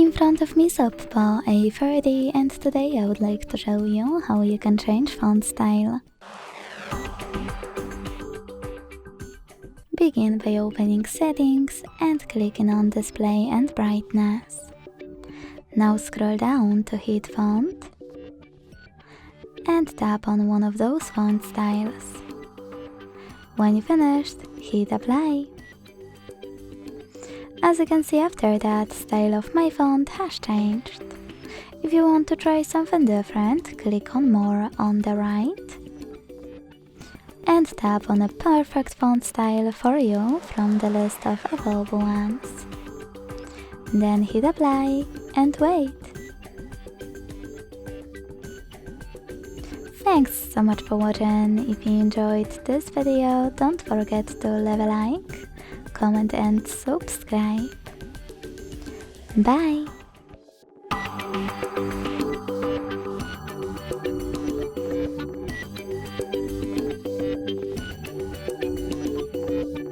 In front of me is OPPO A40 and today I would like to show you how you can change font style. Begin by opening Settings and clicking on Display and Brightness. Now scroll down to Hide Font and tap on one of those font styles. When you finished, hit Apply. As you can see, after that, style of my font has changed. If you want to try something different, click on More on the right and tap on a perfect font style for you from the list of available ones. Then hit Apply and wait. Thanks so much for watching. If you enjoyed this video, don't forget to leave a like, comment and subscribe. Bye!